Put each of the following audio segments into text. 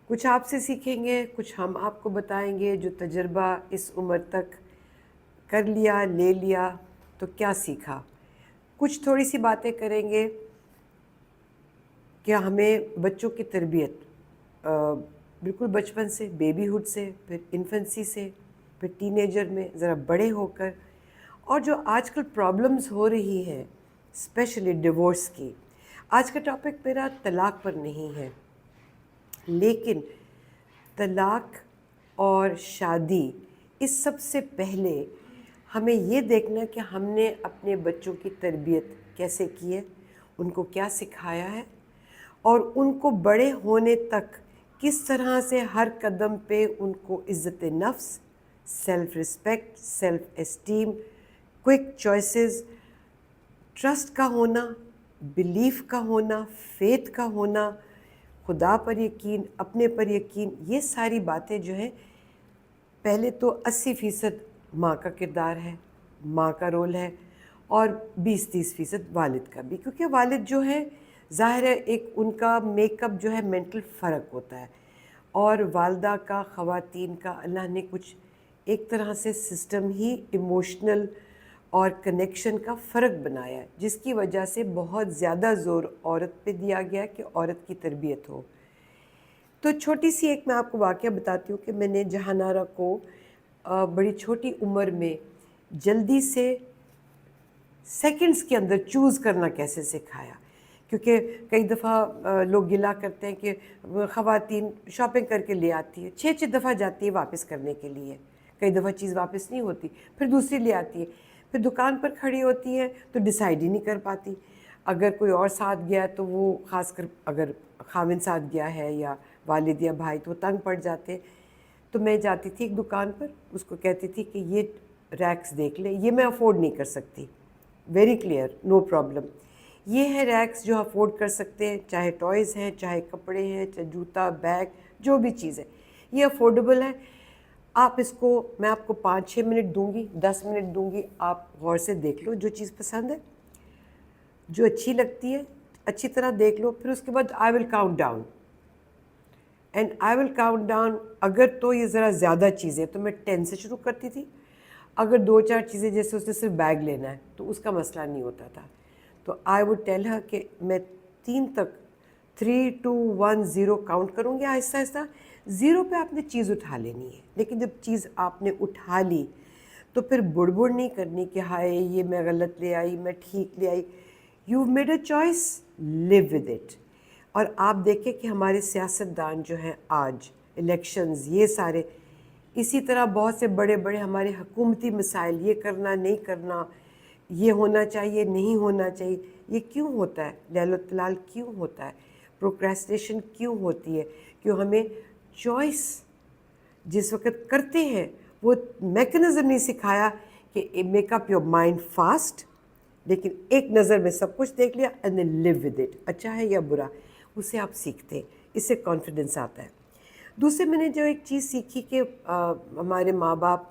کچھ آپ سے سیکھیں گے، کچھ ہم آپ کو بتائیں گے جو تجربہ اس عمر تک کر لیا، لے لیا تو کیا سیکھا. کچھ تھوڑی سی باتیں کریں گے کہ ہمیں بچوں کی تربیت بالکل بچپن سے، بیبی ہوڈ سے، پھر انفنسی سے، پھر ٹین ایجر میں، ذرا بڑے ہو کر، اور جو آج کل پرابلمز ہو رہی ہیں اسپیشلی ڈیورس کی. آج کا ٹاپک میرا طلاق پر نہیں ہے، لیکن طلاق اور شادی اس سب سے پہلے ہمیں یہ دیکھنا کہ ہم نے اپنے بچوں کی تربیت کیسے کی ہے، ان کو کیا سکھایا ہے، اور ان کو بڑے ہونے تک کس طرح سے ہر قدم پہ ان کو عزت نفس، self respect, self esteem, quick choices, trust کا ہونا، بلیف کا ہونا، فیتھ کا ہونا، خدا پر یقین، اپنے پر یقین، یہ ساری باتیں جو ہیں پہلے تو 80% ماں کا کردار ہے، ماں کا رول ہے، اور 20-30% والد کا بھی، کیونکہ والد جو ہے ظاہر ہے ایک ان کا میک اپ جو ہے مینٹل فرق ہوتا ہے، اور والدہ کا، خواتین کا اللہ نے کچھ ایک طرح سے سسٹم ہی ایموشنل اور کنیکشن کا فرق بنایا ہے، جس کی وجہ سے بہت زیادہ زور عورت پہ دیا گیا کہ عورت کی تربیت ہو. تو چھوٹی سی ایک میں آپ کو واقعہ بتاتی ہوں کہ میں نے جہاں نارا کو بڑی چھوٹی عمر میں جلدی سے سیکنڈز کے اندر چوز کرنا کیسے سکھایا. کیونکہ کئی دفعہ لوگ گلا کرتے ہیں کہ خواتین شاپنگ کر کے لے آتی ہے، 6 دفعہ جاتی ہے واپس کرنے کے لیے، کئی دفعہ چیز واپس نہیں ہوتی، پھر دوسری لے آتی ہے، پھر دکان پر کھڑی ہوتی ہے تو ڈیسائیڈ ہی نہیں کر پاتی. اگر کوئی اور ساتھ گیا تو وہ، خاص کر اگر خاوند ساتھ گیا ہے یا والد یا بھائی، تو وہ تنگ پڑ جاتے. تو میں جاتی تھی ایک دکان پر، اس کو کہتی تھی کہ یہ ریکس دیکھ لے، یہ میں افورڈ نہیں کر سکتی، ویری کلیئر، نو پرابلم. یہ ہے ریکس جو افورڈ کر سکتے ہیں، چاہے ٹوائز ہیں، چاہے کپڑے ہیں، چاہے جوتا، بیگ، جو بھی چیز ہے یہ افورڈیبل ہے. آپ اس کو، میں آپ کو 5-6 منٹ دوں گی، 10 منٹ دوں گی، آپ غور سے دیکھ لو جو چیز پسند ہے، جو اچھی لگتی ہے اچھی طرح دیکھ لو. پھر اس کے بعد I will count down, and I will count down. اگر تو یہ ذرا زیادہ چیزیں تو میں 10 سے شروع کرتی تھی. اگر 2-4 چیزیں، جیسے اس نے صرف بیگ لینا ہے تو اس کا مسئلہ نہیں ہوتا تھا، تو آئی وڈ ٹیل ہر کہ میں 3 تک، 3 2 1 0 کاؤنٹ کروں گی آہستہ آہستہ. 0 پہ آپ نے چیز اٹھا لینی ہے، لیکن جب چیز آپ نے اٹھا لی تو پھر بڑبڑ نہیں کرنی کہ ہائے یہ میں غلط لے آئی، میں ٹھیک لے آئی. You made a choice, live with it. اور آپ دیکھیں کہ ہمارے سیاستدان جو ہیں آج، الیکشنز، یہ سارے اسی طرح بہت سے بڑے بڑے ہمارے حکومتی مسائل، یہ کرنا نہیں کرنا، یہ ہونا چاہیے نہیں ہونا چاہیے، یہ کیوں ہوتا ہے؟ لیل و تلال کیوں ہوتا ہے؟ پروکریسٹیشن کیوں ہوتی ہے؟ کیوں ہمیں چوائس جس وقت کرتے ہیں وہ میکنزم نہیں سکھایا کہ make up your mind fast, لیکن ایک نظر میں سب کچھ دیکھ لیا and then leave with it, اچھا ہے یا برا، اسے آپ سیکھتے ہیں، اس سے کانفیڈنس آتا ہے. دوسرے میں نے جو ایک چیز سیکھی کہ ہمارے ماں باپ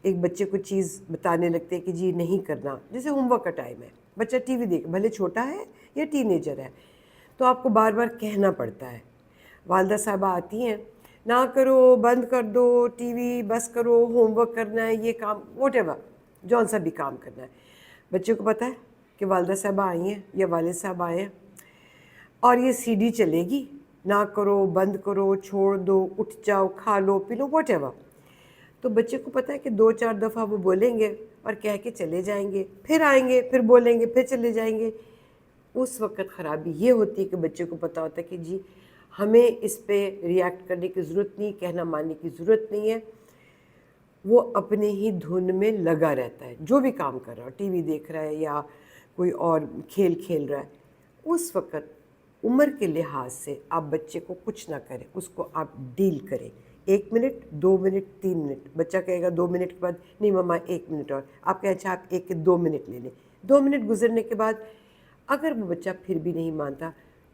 ایک بچے کو چیز بتانے لگتے ہیں کہ جی نہیں کرنا، جیسے ہوم ورک کا ٹائم ہے، بچہ ٹی وی دیکھ، بھلے چھوٹا ہے یا ٹین ایجر ہے، تو آپ کو بار بار کہنا پڑتا ہے. والدہ صاحبہ آتی ہیں، نہ کرو، بند کر دو ٹی وی، بس کرو، ہوم ورک کرنا ہے، یہ کام، واٹ ایور، جون سا بھی کام کرنا ہے. بچے کو پتہ ہے کہ والدہ صاحبہ آئی ہیں یا والد صاحب آئے ہیں اور یہ سی ڈی چلے گی، نہ کرو، بند کرو، چھوڑ دو، اٹھ جاؤ، کھا لو پی لو، واٹ ایور. تو بچے کو پتہ ہے کہ 2-4 دفعہ وہ بولیں گے اور کہہ کے چلے جائیں گے، پھر آئیں گے، پھر بولیں گے، پھر چلے جائیں گے. اس وقت خرابی یہ ہوتی ہے کہ بچے کو پتہ ہوتا ہے کہ جی ہمیں اس پہ ریئیکٹ کرنے کی ضرورت نہیں، کہنا ماننے کی ضرورت نہیں ہے. وہ اپنے ہی دھن میں لگا رہتا ہے، جو بھی کام کر رہا ہے، ٹی وی دیکھ رہا ہے یا کوئی اور کھیل کھیل رہا ہے. اس وقت عمر کے لحاظ سے آپ بچے کو کچھ نہ کریں، اس کو آپ ڈیل کریں. 1 منٹ، 2 منٹ، 3 منٹ، بچہ کہے گا 2 منٹ کے بعد نہیں مما 1 منٹ اور، آپ کہیں اچھا آپ 1 کے 2 منٹ لے لیں. 2 منٹ گزرنے کے بعد اگر وہ بچہ پھر بھی نہیں مانتا،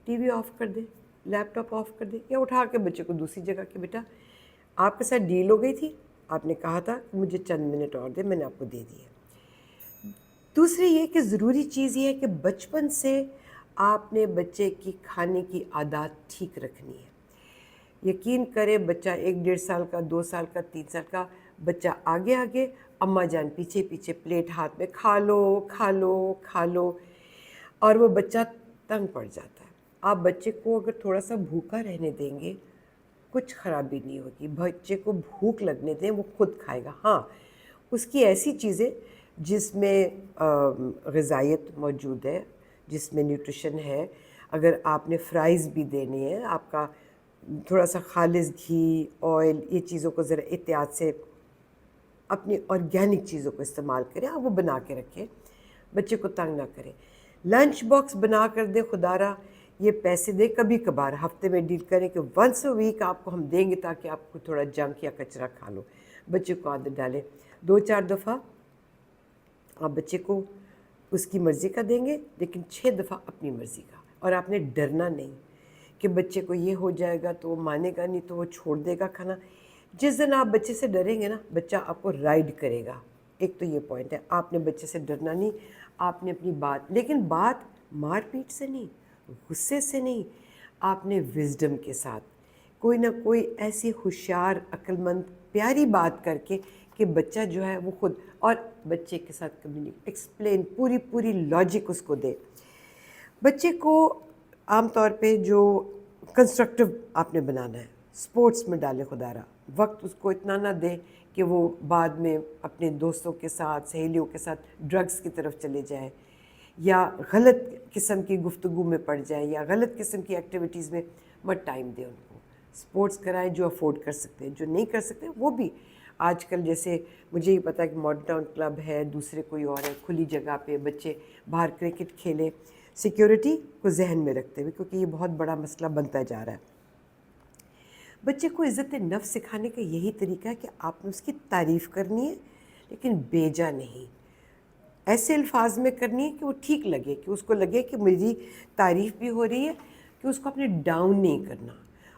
ٹی وی آف کر دے، لیپ ٹاپ آف کر دے، یا اٹھا کے بچے کو دوسری جگہ کہ بیٹا آپ کے ساتھ ڈیل ہو گئی تھی، آپ نے کہا تھا کہ مجھے چند منٹ اور دے، میں نے آپ کو دے دیے. دوسری یہ کہ ضروری چیز یہ ہے کہ بچپن سے آپ نے بچے کی کھانے کی عادات ٹھیک رکھنی ہے. یقین کرے بچہ 1-1.5 سال کا، 2 سال کا، 3 سال کا بچہ آگے آگے، اماں جان پیچھے پیچھے، پلیٹ ہاتھ میں، کھا لو کھا لو کھا لو، اور وہ بچہ تنگ پڑ جاتا ہے۔ آپ بچے کو اگر تھوڑا سا بھوکا رہنے دیں گے کچھ خرابی نہیں ہوگی، بچے کو بھوک لگنے دیں، وہ خود کھائے گا۔ ہاں، اس کی ایسی چیزیں جس میں غذائیت موجود ہے، جس میں نیوٹریشن ہے، اگر آپ نے فرائز بھی دینے ہیں، آپ کا تھوڑا سا خالص گھی، آئل، یہ چیزوں کو ذرا احتیاط سے اپنی آرگینک چیزوں کو استعمال کریں، آپ وہ بنا کے رکھیں، بچے کو تنگ نہ کریں۔ لنچ باکس بنا کر دیں، خدا را یہ پیسے دیں، کبھی کبھار ہفتے میں ڈیل کریں کہ ونس اے ویک آپ کو ہم دیں گے تاکہ آپ کو تھوڑا جنک یا کچرا کھا لو، بچے کو عادت ڈالیں۔ 2-4 دفعہ آپ بچے کو اس کی مرضی کا دیں گے، لیکن 6 دفعہ اپنی مرضی کا، اور آپ نے ڈرنا نہیں کہ بچے کو یہ ہو جائے گا تو وہ مانے گا نہیں تو وہ چھوڑ دے گا کھانا۔ جس دن آپ بچے سے ڈریں گے نا، بچہ آپ کو رائڈ کرے گا۔ ایک تو یہ پوائنٹ ہے، آپ نے بچے سے ڈرنا نہیں، آپ نے اپنی بات، لیکن بات مار پیٹ سے نہیں، غصے سے نہیں، آپ نے وزڈم کے ساتھ کوئی نہ کوئی ایسی ہوشیار عقل مند پیاری بات کر کے کہ بچہ جو ہے وہ خود، اور بچے کے ساتھ ایکسپلین پوری لاجک اس کو دے۔ بچے کو عام طور پہ جو کنسٹرکٹیو آپ نے بنانا ہے، سپورٹس میں ڈالیں، خدا را وقت اس کو اتنا نہ دیں کہ وہ بعد میں اپنے دوستوں کے ساتھ، سہیلیوں کے ساتھ ڈرگس کی طرف چلے جائیں، یا غلط قسم کی گفتگو میں پڑ جائیں، یا غلط قسم کی ایکٹیویٹیز میں مت ٹائم دیں ان کو۔ سپورٹس کرائیں جو افورڈ کر سکتے ہیں، جو نہیں کر سکتے وہ بھی آج کل جیسے مجھے یہ پتا ہے کہ ماڈرن ٹاؤن کلب ہے، دوسرے کوئی اور ہے، کھلی جگہ پہ بچے باہر کرکٹ کھیلیں، سیکیورٹی کو ذہن میں رکھتے ہوئے، کیونکہ یہ بہت بڑا مسئلہ بنتا جا رہا ہے۔ بچے کو عزت نفس سکھانے کا یہی طریقہ ہے کہ آپ نے اس کی تعریف کرنی ہے، لیکن بیجا نہیں، ایسے الفاظ میں کرنی ہے کہ وہ ٹھیک لگے، کہ اس کو لگے کہ میری تعریف بھی ہو رہی ہے، کہ اس کو اپنے ڈاؤن نہیں کرنا۔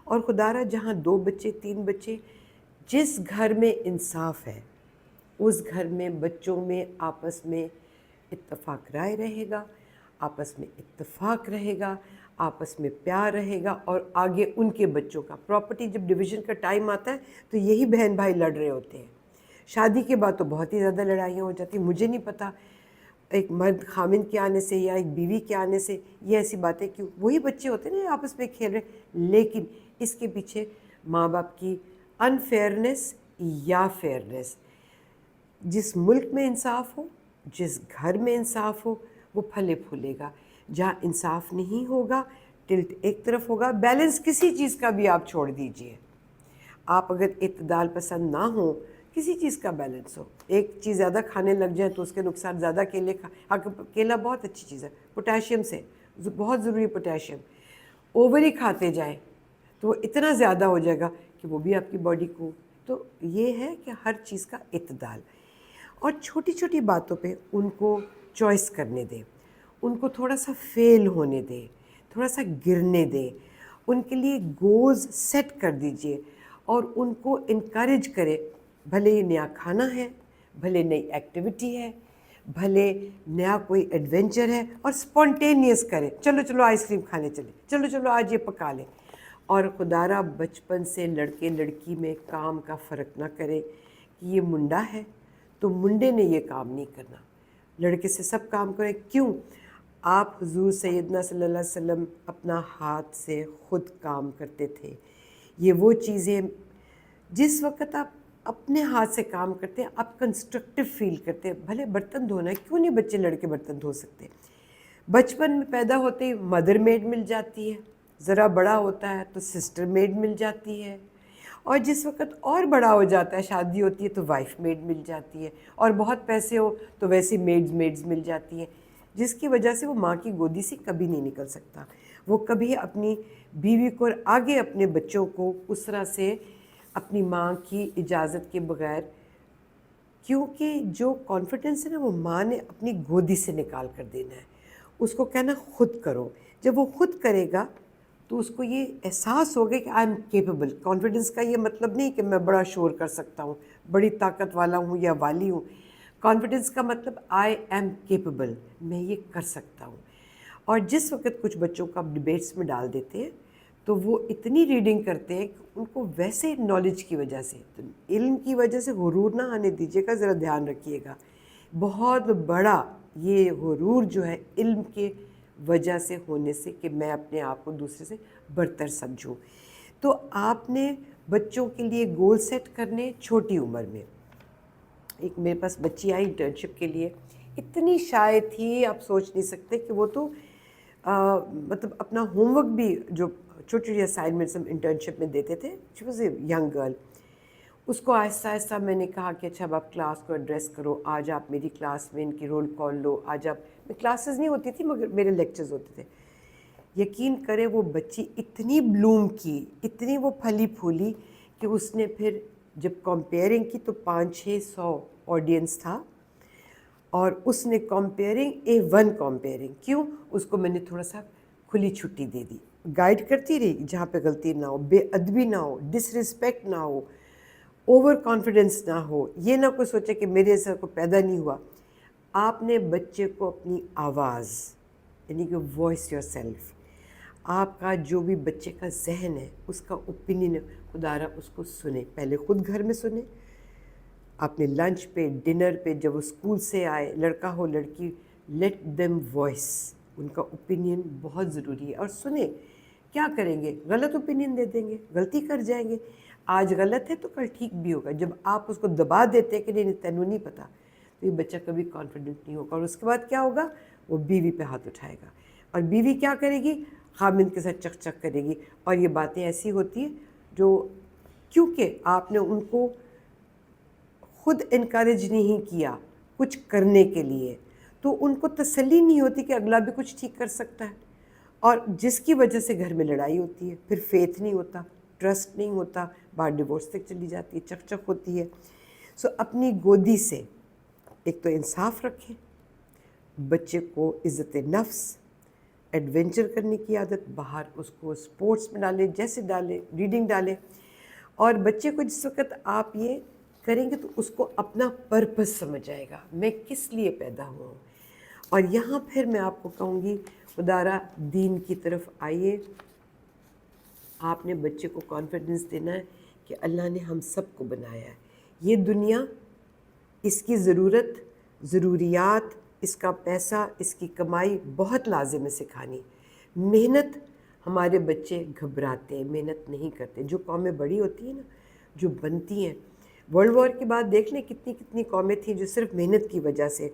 اور خدا را جہاں 2 بچے 3 بچے، جس گھر میں انصاف ہے اس گھر میں بچوں میں آپس میں اتفاق رائے رہے گا، آپس میں اتفاق رہے گا، آپس میں پیار رہے گا، اور آگے ان کے بچوں کا پراپرٹی جب ڈویژن کا ٹائم آتا ہے تو یہی بہن بھائی لڑ رہے ہوتے ہیں۔ شادی کے بعد تو بہت ہی زیادہ لڑائیاں ہو جاتی ہیں، مجھے نہیں پتہ ایک مرد خامند کے آنے سے یا ایک بیوی کے آنے سے یہ ایسی باتیں کیوں، وہی بچے ہوتے ہیں نا آپس میں کھیل رہے، لیکن اس کے پیچھے ماں باپ کی انفیئرنیس یا فیئرنیس۔ جس ملک میں انصاف ہو، جس گھر میں انصاف ہو، وہ پھلے پھولے گا۔ جہاں انصاف نہیں ہوگا، ٹلٹ ایک طرف ہوگا، بیلنس کسی چیز کا بھی آپ چھوڑ دیجئے۔ آپ اگر اعتدال پسند نہ ہوں، کسی چیز کا بیلنس ہو، ایک چیز زیادہ کھانے لگ جائیں تو اس کے نقصان، زیادہ کیلا بہت اچھی چیز ہے، پوٹیشیم سے بہت ضروری پوٹیشیم، اوور ہی کھاتے جائیں تو وہ اتنا زیادہ ہو جائے گا کہ وہ بھی آپ کی باڈی کو، تو یہ ہے کہ ہر چیز کا اعتدال، اور چھوٹی چھوٹی باتوں پہ ان کو چوائس کرنے دیں، ان کو تھوڑا سا فیل ہونے دیں، تھوڑا سا گرنے دیں، ان کے لیے گولز سیٹ کر دیجئے، اور ان کو انکریج کرے، بھلے یہ نیا کھانا ہے، بھلے نئی ایکٹیویٹی ہے، بھلے نیا کوئی ایڈونچر ہے، اور سپونٹینیس کرے، چلو چلو آئس کریم کھانے چلے، چلو چلو آج یہ پکا لیں۔ اور خدا را بچپن سے لڑکے لڑکی میں کام کا فرق نہ کرے کہ یہ منڈا ہے تو منڈے نے یہ کام نہیں کرنا، لڑکے سے سب کام کریں۔ کیوں؟ آپ حضور سیدنا صلی اللہ علیہ وسلم اپنا ہاتھ سے خود کام کرتے تھے۔ یہ وہ چیزیں جس وقت آپ اپنے ہاتھ سے کام کرتے ہیں آپ کنسٹرکٹیو فیل کرتے ہیں۔ بھلے برتن دھونا ہے، کیوں نہیں بچے لڑکے برتن دھو سکتے؟ بچپن میں پیدا ہوتے ہی مدر میڈ مل جاتی ہے، ذرا بڑا ہوتا ہے تو سسٹر میڈ مل جاتی ہے، اور جس وقت اور بڑا ہو جاتا ہے، شادی ہوتی ہے تو وائف میڈ مل جاتی ہے، اور بہت پیسے ہو تو ویسے میڈز مل جاتی ہیں، جس کی وجہ سے وہ ماں کی گودی سے کبھی نہیں نکل سکتا، وہ کبھی اپنی بیوی کو اور آگے اپنے بچوں کو اس طرح سے اپنی ماں کی اجازت کے بغیر، کیونکہ جو کانفیڈنس ہے نا وہ ماں نے اپنی گودی سے نکال کر دینا ہے، اس کو کہنا خود کرو۔ جب وہ خود کرے گا تو اس کو یہ احساس ہوگا کہ آئی ایم کیپیبل۔ کانفیڈنس کا یہ مطلب نہیں کہ میں بڑا شور کر سکتا ہوں، بڑی طاقت والا ہوں یا والی ہوں۔ کانفیڈنس کا مطلب آئی ایم کیپیبل، میں یہ کر سکتا ہوں۔ اور جس وقت کچھ بچوں کو آپ ڈبیٹس میں ڈال دیتے ہیں تو وہ اتنی ریڈنگ کرتے ہیں کہ ان کو ویسے نالج کی وجہ سے، تو علم کی وجہ سے غرور نہ آنے دیجیے گا، ذرا دھیان رکھیے گا. بہت بڑا یہ غرور جو ہے علم کے وجہ سے ہونے سے کہ میں اپنے آپ کو دوسرے سے برتر سمجھوں. تو آپ نے بچوں کے لیے گول سیٹ کرنے چھوٹی عمر میں. ایک میرے پاس بچی آئی انٹرنشپ کے لیے، اتنی شائع تھی آپ سوچ نہیں سکتے کہ وہ تو مطلب اپنا ہوم ورک بھی جو چھوٹی چھوٹی اسائنمنٹس ہم انٹرنشپ میں دیتے تھے، she was a young girl, اس کو آہستہ آہستہ میں نے کہا کہ اچھا اب آپ کلاس کو ایڈریس کرو، آج آپ میری کلاس میں ان کی رول کال لو، آج آپ میں کلاسز نہیں ہوتی تھی مگر میرے لیکچرز ہوتے تھے. یقین کریں وہ بچی اتنی بلوم کی، اتنی وہ پھلی پھولی کہ اس نے پھر جب کمپیئرنگ کی تو 500-600 آڈینس تھا، اور اس نے A1 کمپیئرنگ. کیوں؟ اس کو میں نے تھوڑا سا کھلی چھٹی دے دی، گائیڈ کرتی رہی جہاں پہ غلطی نہ ہو، بے ادبی نہ ہو، ڈس رسپیکٹ نہ ہو، اوور کانفیڈنس نہ ہو، یہ نہ کوئی سوچے کہ میرے جیسا کوئی پیدا نہیں ہوا. آپ نے بچے کو اپنی آواز، یعنی کہ وائس یور سیلف، آپ کا جو بھی بچے کا ذہن ہے اس کا اوپینین ہے، خدا را اس کو سنیں. پہلے خود گھر میں سنیں، اپنے لنچ پہ، ڈنر پہ، جب وہ اسکول سے آئے، لڑکا ہو لڑکی، لیٹ دیم وائس، ان کا اوپینین بہت ضروری ہے. اور سنیں، کیا کریں گے؟ غلط اوپینین دے دیں گے، غلطی کر جائیں گے. آج غلط ہے تو کل ٹھیک بھی ہوگا. جب آپ اس کو دبا دیتے ہیں کہ نہیں تینوں نہیں پتہ، تو یہ بچہ کبھی کانفیڈنٹ نہیں ہوگا. اور اس کے بعد کیا ہوگا؟ وہ بیوی پہ ہاتھ اٹھائے گا، اور بیوی کیا کرے گی؟ خامند کے ساتھ چک چک کرے گی. اور یہ باتیں ایسی ہوتی ہیں جو کیونکہ آپ نے ان کو خود انکریج نہیں کیا کچھ کرنے کے لیے، تو ان کو تسلی نہیں ہوتی کہ اگلا بھی کچھ ٹھیک کر سکتا ہے، اور جس کی وجہ سے گھر میں لڑائی ہوتی ہے. پھر فیتھ نہیں ہوتا، ٹرسٹ نہیں ہوتا، بات ڈیورس تک چلی جاتی ہے، چک چک ہوتی ہے. سو اپنی گودی سے ایک تو انصاف رکھیں، بچے کو عزت نفس، ایڈونچر کرنے کی عادت، باہر اس کو اسپورٹس میں ڈالیں، جیسے ڈالیں، ریڈنگ ڈالیں. اور بچے کو جس وقت آپ یہ کریں گے تو اس کو اپنا پرپس سمجھ آئے گا، میں کس لیے پیدا ہوا ہوں. اور یہاں پھر میں آپ کو کہوں گی خدا را دین کی طرف آئیے. آپ نے بچے کو کانفیڈنس دینا ہے کہ اللہ نے ہم سب کو بنایا ہے. یہ دنیا، اس کی ضروریات، اس کا پیسہ، اس کی کمائی بہت لازم ہے سکھانی. محنت، ہمارے بچے گھبراتے ہیں، محنت نہیں کرتے. جو قومیں بڑی ہوتی ہیں نا، جو بنتی ہیں، ورلڈ وار کے بعد دیکھ لیں کتنی قومیں تھیں جو صرف محنت کی وجہ سے،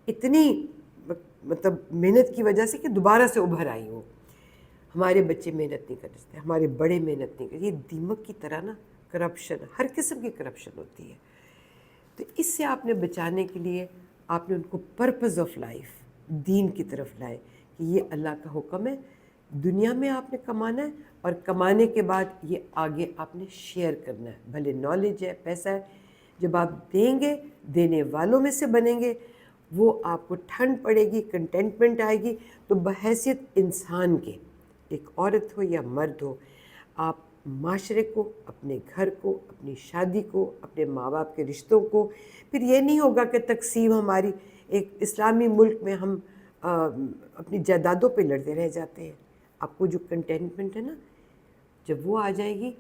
اتنی مطلب محنت کی وجہ سے کہ دوبارہ سے ابھر آئی ہو. ہمارے بچے محنت نہیں کر سکتے، ہمارے بڑے محنت نہیں کرتے. یہ دیمک کی طرح نا کرپشن، ہر قسم کی کرپشن ہوتی ہے. تو اس سے آپ نے بچانے کے لیے آپ نے ان کو پرپز آف لائف دین کی طرف لائے کہ یہ اللہ کا حکم ہے، دنیا میں آپ نے کمانا ہے، اور کمانے کے بعد یہ آگے آپ نے شیئر کرنا ہے. بھلے نالج ہے، پیسہ ہے، جب آپ دیں گے، دینے والوں میں سے بنیں گے، وہ آپ کو ٹھنڈ پڑے گی، کنٹینٹمنٹ آئے گی. تو بحیثیت انسان کے، ایک عورت ہو یا مرد ہو، آپ معاشرے کو، اپنے گھر کو، اپنی شادی کو، اپنے ماں باپ کے رشتوں کو، پھر یہ نہیں ہوگا کہ تقسیم ہماری ایک اسلامی ملک میں ہم اپنی جائیدادوں پہ لڑتے رہ جاتے ہیں. آپ کو جو کنٹینٹمنٹ ہے نا، جب وہ آ جائے گی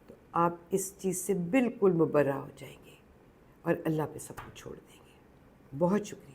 تو آپ اس چیز سے بالکل مبرہ ہو جائیں گے اور اللہ پہ سب کچھ چھوڑ دیں گے. بہت شکریہ.